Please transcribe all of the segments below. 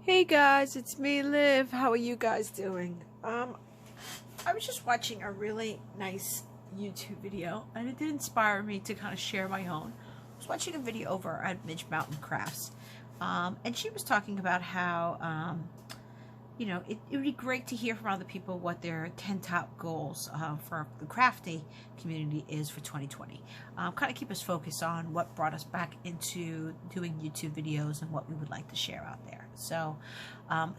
Hey guys, it's me, Liv. How are you guys doing? I was just watching a really nice YouTube video, and it did inspire me to kind of share my own. I was watching a video over at Midge Mountain Crafts, and she was talking about how, it would be great to hear from other people what their 10 top goals for the Crafty community is for 2020. Kind of keep us focused on what brought us back into doing YouTube videos and what we would like to share out there. So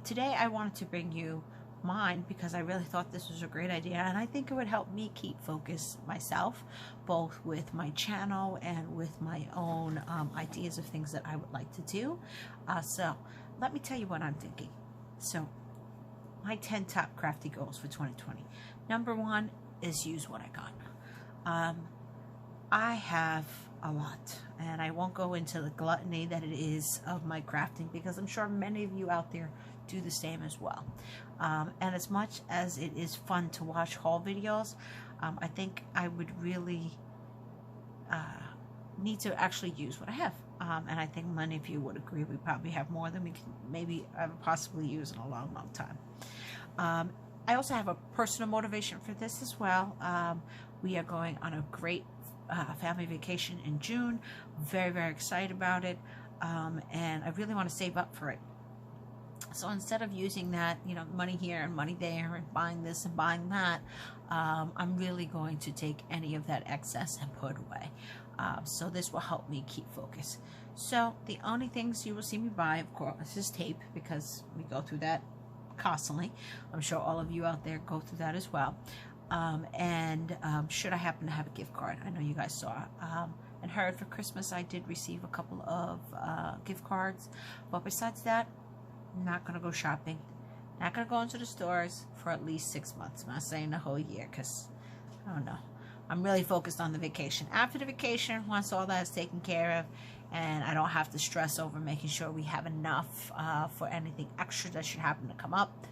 today I wanted to bring you mine because I really thought this was a great idea, and I think it would help me keep focus myself, both with my channel and with my own ideas of things that I would like to do. So let me tell you what I'm thinking. So my 10 top crafty goals for 2020. Number one is use what I got. I have a lot, and I won't go into the gluttony that it is of my crafting, because I'm sure many of you out there do the same as well. And as much as it is fun to watch haul videos, I think I would really need to actually use what I have. And I think many of you would agree we probably have more than we can maybe possibly use in a long, long time. I also have a personal motivation for this as well. We are going on a great family vacation in June. Very, very excited about it. And I really want to save up for it. So instead of using that, money here and money there and buying this and buying that, I'm really going to take any of that excess and put away. So this will help me keep focus. So the only things you will see me buy, of course, is tape, because we go through that constantly. I'm sure all of you out there go through that as well. Should I happen to have a gift card, I know you guys saw, and heard for Christmas I did receive a couple of gift cards. But besides that, I'm not going to go shopping. Not going to go into the stores for at least 6 months. I'm not saying the whole year, because I don't know. I'm really focused on the vacation. After the vacation, once all that is taken care of, and I don't have to stress over making sure we have enough for anything extra that should happen to come up,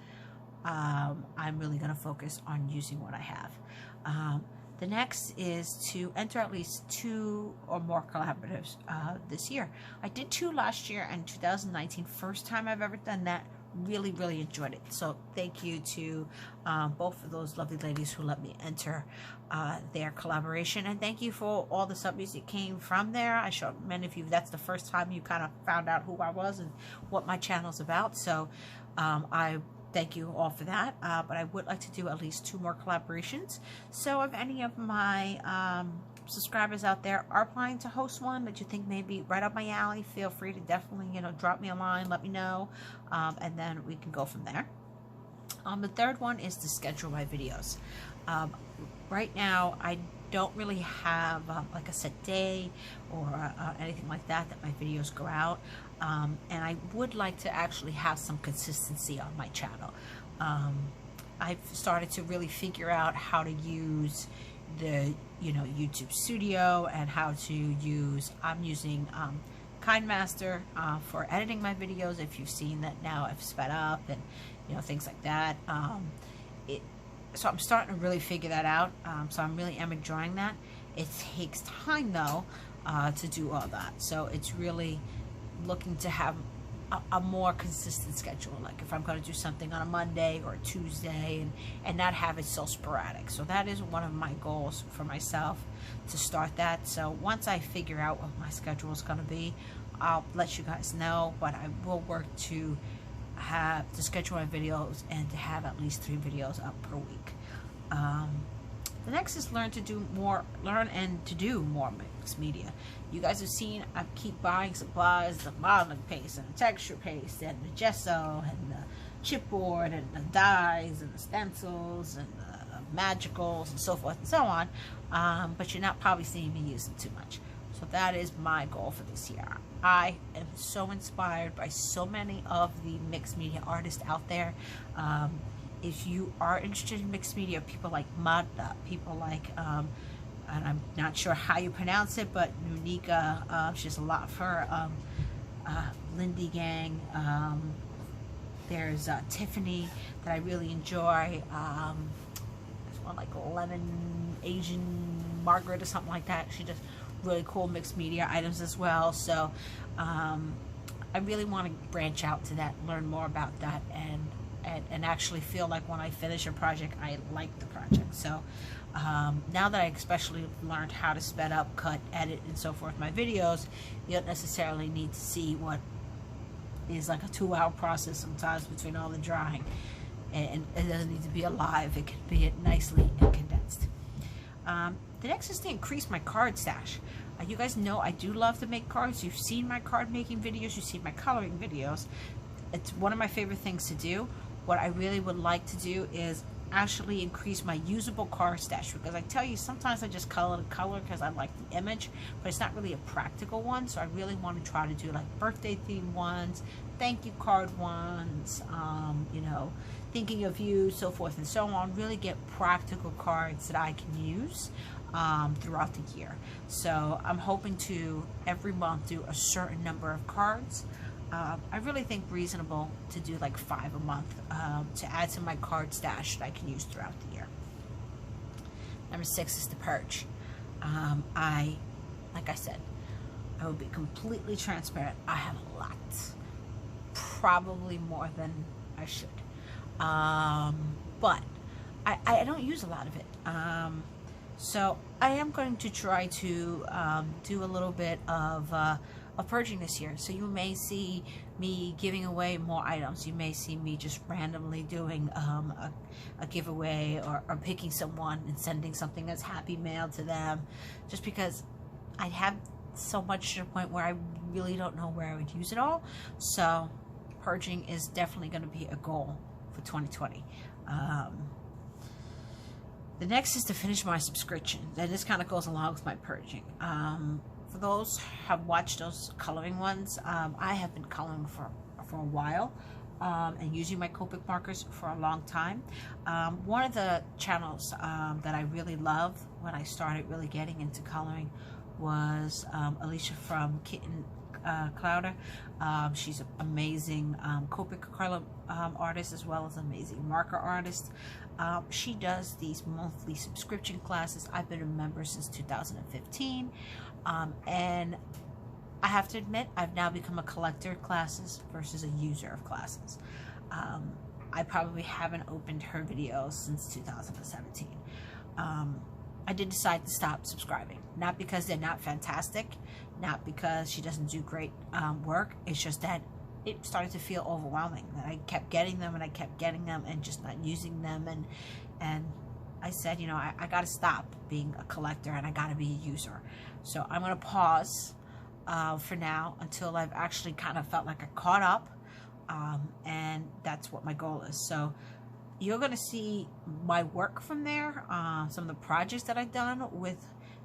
I'm really going to focus on using what I have. The next is to enter at least 2 or more collaboratives this year. I did 2 last year in 2019. First time I've ever done that. Really, really enjoyed it. So thank you to both of those lovely ladies who let me enter their collaboration, and thank you for all the subbies that came from there. I showed many of you that's the first time you kind of found out who I was and what my channel's about. So I thank you all for that. But I would like to do at least 2 more collaborations. So if any of my subscribers out there are planning to host one that you think may be right up my alley, feel free to definitely, drop me a line, let me know, and then we can go from there. The third one is to schedule my videos. Right now, I don't really have like a set day or anything like that my videos go out, and I would like to actually have some consistency on my channel. I've started to really figure out how to use the YouTube Studio, and how to use, I'm using KineMaster for editing my videos. If you've seen that now, I've sped up and things like that. So I'm starting to really figure that out. So I'm really am enjoying that. It takes time though to do all that. So it's really looking to have a more consistent schedule, like if I'm going to do something on a Monday or a Tuesday, and not have it so sporadic. So that is one of my goals for myself, to start that. So once I figure out what my schedule is going to be, I'll let you guys know, but I will work to schedule my videos and to have at least 3 videos up per week. The next is learn and to do more mixed media. You guys have seen I keep buying supplies, the modeling paste and the texture paste and the gesso and the chipboard and the dies and the stencils and the magicals and so forth and so on. But you're not probably seeing me use them too much. So that is my goal for this year. I am so inspired by so many of the mixed media artists out there. If you are interested in mixed media, people like Madda, people like, and I'm not sure how you pronounce it, but Nunika, she does a lot for Lindy Gang. There's Tiffany that I really enjoy. There's one like Lemon Asian Margaret or something like that. She does really cool mixed media items as well. So I really want to branch out to that, learn more about that, and actually feel like when I finish a project, I like the project. So now that I especially learned how to sped up, cut, edit, and so forth my videos, you don't necessarily need to see what is like a 2-hour process sometimes between all the drawing, and it doesn't need to be alive. It can be nicely and condensed. The next is to increase my card stash. You guys know I do love to make cards. You've seen my card making videos, you've seen my coloring videos. It's one of my favorite things to do. What I really would like to do is actually increase my usable card stash, because I tell you, sometimes I just color the color because I like the image, but it's not really a practical one. So I really want to try to do like birthday themed ones, thank you card ones, you know, thinking of you, so forth and so on. Really get practical cards that I can use throughout the year. So I'm hoping to every month do a certain number of cards. I really think reasonable to do like 5 a month to add to my card stash that I can use throughout the year. Number 6 is the purge. Like I said, I will be completely transparent. I have a lot, probably more than I should, but I don't use a lot of it. So I am going to try to do a little bit of purging this year. So you may see me giving away more items. You may see me just randomly doing a giveaway, or picking someone and sending something that's happy mail to them, just because I have so much to the point where I really don't know where I would use it all. So purging is definitely going to be a goal for 2020. The next is to finish my subscription, and this kind of goes along with my purging. For those who have watched those coloring ones, I have been coloring for a while, and using my Copic markers for a long time. One of the channels that I really love when I started really getting into coloring was Alicia from Kitten Clouder. She's an amazing Copic color artist, as well as an amazing marker artist. She does these monthly subscription classes. I've been a member since 2015, and I have to admit, I've now become a collector of classes versus a user of classes. I probably haven't opened her videos since 2017. I did decide to stop subscribing, not because they're not fantastic, not because she doesn't do great work. It's just that it started to feel overwhelming, that I kept getting them and I kept getting them and just not using them, and I said, you know, I got to stop being a collector and I got to be a user. So I'm going to pause for now until I've actually kind of felt like I caught up, and that's what my goal is. So you're going to see my work from there, some of the projects that I've done with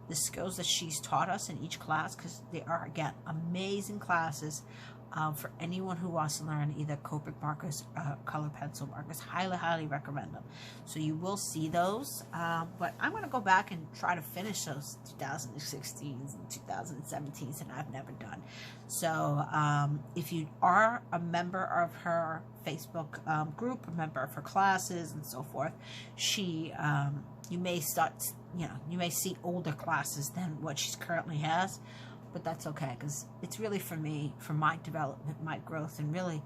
the skills that she's taught us in each class, because they are, again, amazing classes for anyone who wants to learn either Copic markers, color pencil markers. Highly recommend them. So you will see those, but I'm going to go back and try to finish those 2016s and 2017s that I've never done. So if you are a member of her Facebook group, a member of her classes and so forth, she you may start, you know, you may see older classes than what she currently has. But that's okay, because it's really for me, for my development, my growth, and really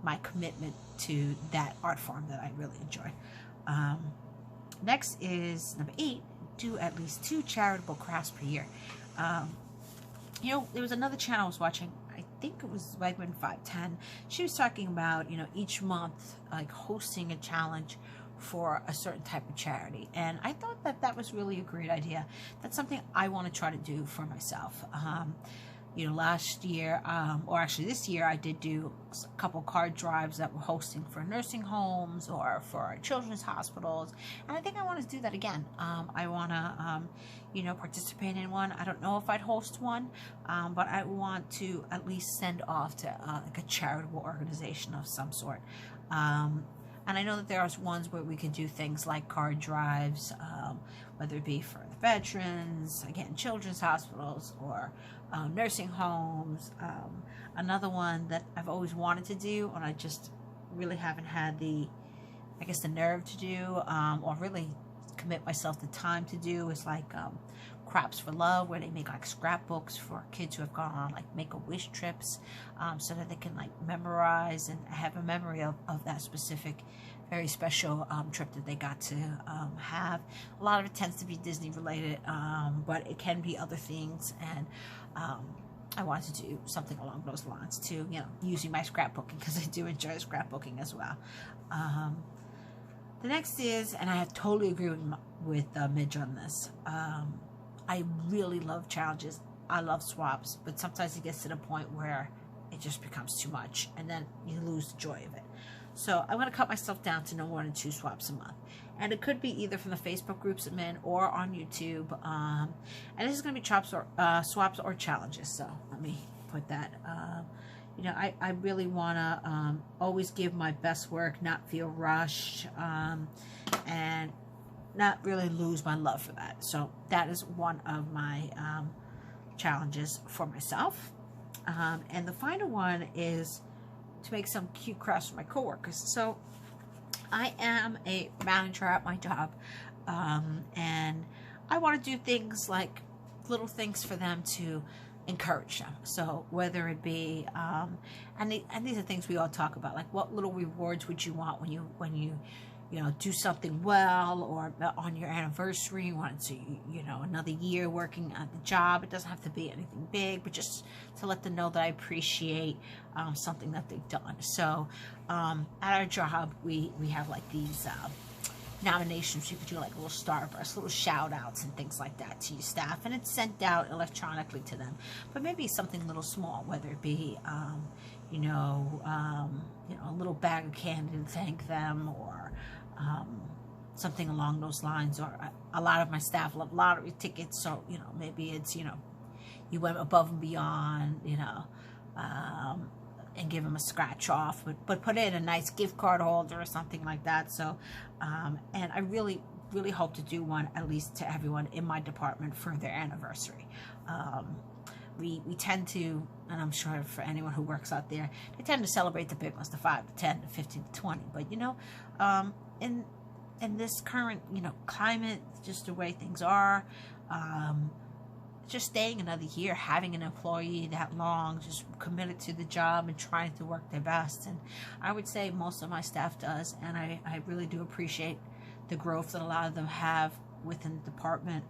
my commitment to that art form that I really enjoy. Next is number 8, do at least 2 charitable crafts per year. You know, there was another channel I was watching, I think it was Wegman 510. She was talking about, you know, each month, like hosting a challenge for a certain type of charity, and I thought that that was really a great idea. That's something I want to try to do for myself. You know, last year, or actually this year, I did do a couple card drives that were hosting for nursing homes or for children's hospitals, and I think I want to do that again. I want to, you know, participate in one. I don't know if I'd host one, but I want to at least send off to like a charitable organization of some sort. And I know that there are ones where we can do things like card drives, whether it be for the veterans, again, children's hospitals, or nursing homes. Another one that I've always wanted to do, and I just really haven't had the, I guess, the nerve to do, or really commit myself the time to do, is like Crops for Love, where they make like scrapbooks for kids who have gone on like Make-A-Wish trips, so that they can like memorize and have a memory of that specific very special trip that they got to have. A lot of it tends to be Disney related, but it can be other things, and I wanted to do something along those lines too, you know, using my scrapbooking, because I do enjoy scrapbooking as well. The next is, and I totally agree with Midge on this, I really love challenges. I love swaps, but sometimes it gets to the point where it just becomes too much, and then you lose the joy of it. So I'm going to cut myself down to no more than 2 swaps a month. And it could be either from the Facebook groups I'm in or on YouTube. And this is going to be swaps or challenges. So let me put that. You know, I really want to always give my best work, not feel rushed, and not really lose my love for that. So that is one of my challenges for myself. And the final one is to make some cute crafts for my coworkers. So I am a manager at my job, and I want to do things like little things for them to encourage them. So whether it be and these are things we all talk about, like what little rewards would you want when you know, do something well, or on your anniversary, you want to, you know, another year working at the job. It doesn't have to be anything big, but just to let them know that I appreciate something that they've done. So at our job, we have like these nominations. You could do like little starbursts, little shout outs and things like that to your staff, and it's sent out electronically to them. But maybe something little small, whether it be you know, a little bag of candy to thank them, or something along those lines. Or a lot of my staff love lottery tickets, so, you know, maybe it's, you know, you went above and beyond, you know, and give them a scratch off, but put in a nice gift card holder or something like that. So and I really hope to do one at least to everyone in my department for their anniversary. We tend to, and I'm sure for anyone who works out there, they tend to celebrate the big ones, the 5, the 10, the 15, the 20. But, you know, in this current, you know, climate, just the way things are, just staying another year, having an employee that long, just committed to the job and trying to work their best. And I would say most of my staff does, and I really do appreciate the growth that a lot of them have within the department,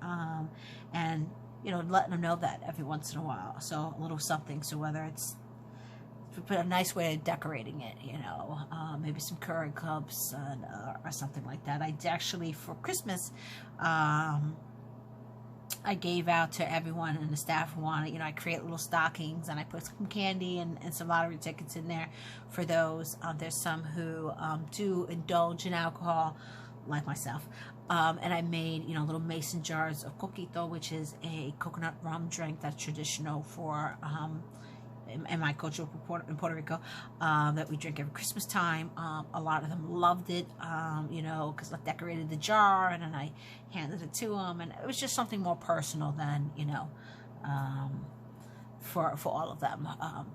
and, you know, letting them know that every once in a while. So a little something. So whether it's a nice way of decorating it, you know, maybe some curry cups or something like that. I actually, for Christmas, I gave out to everyone in the staff who wanted, you know, I create little stockings, and I put some candy and some lottery tickets in there for those. There's some who do indulge in alcohol, like myself. And I made, you know, little mason jars of coquito, which is a coconut rum drink that's traditional for in my culture in Puerto Rico, that we drink every Christmas time. A lot of them loved it, you know, because I decorated the jar and then I handed it to them, and it was just something more personal than, you know, for all of them.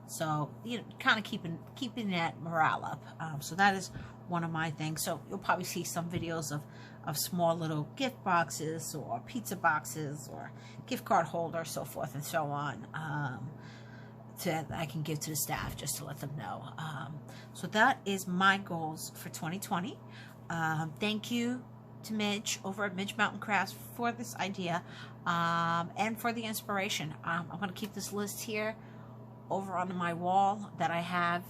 So, you know, kind of keeping that morale up. So that is one of my things. So you'll probably see some videos of small little gift boxes or pizza boxes or gift card holders, so forth and so on, that I can give to the staff just to let them know. So that is my goals for 2020. Thank you to Midge over at Midge Mountain Crafts for this idea, and for the inspiration. I'm going to keep this list here over on my wall that I have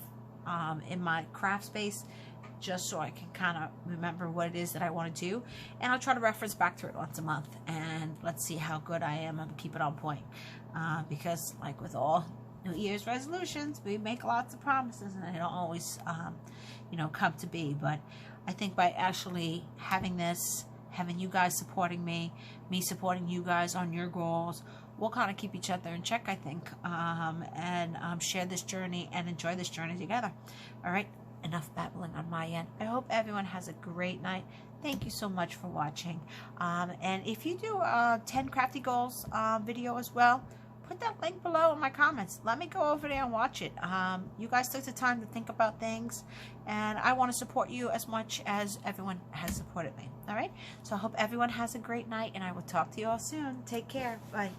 in my craft space, just so I can kind of remember what it is that I want to do, and I'll try to reference back to it once a month, and let's see how good I am and keep it on point, because like with all New Year's resolutions, we make lots of promises and they don't always you know, come to be. But I think by actually having this, having you guys supporting me supporting you guys on your goals, we'll kind of keep each other in check, I think, and share this journey and enjoy this journey together. All right, enough babbling on my end. I hope everyone has a great night. Thank you so much for watching. And if you do a 10 crafty goals video as well, put that link below in my comments. Let me go over there and watch it. You guys took the time to think about things, and I want to support you as much as everyone has supported me. All right? So I hope everyone has a great night, and I will talk to you all soon. Take care. Bye.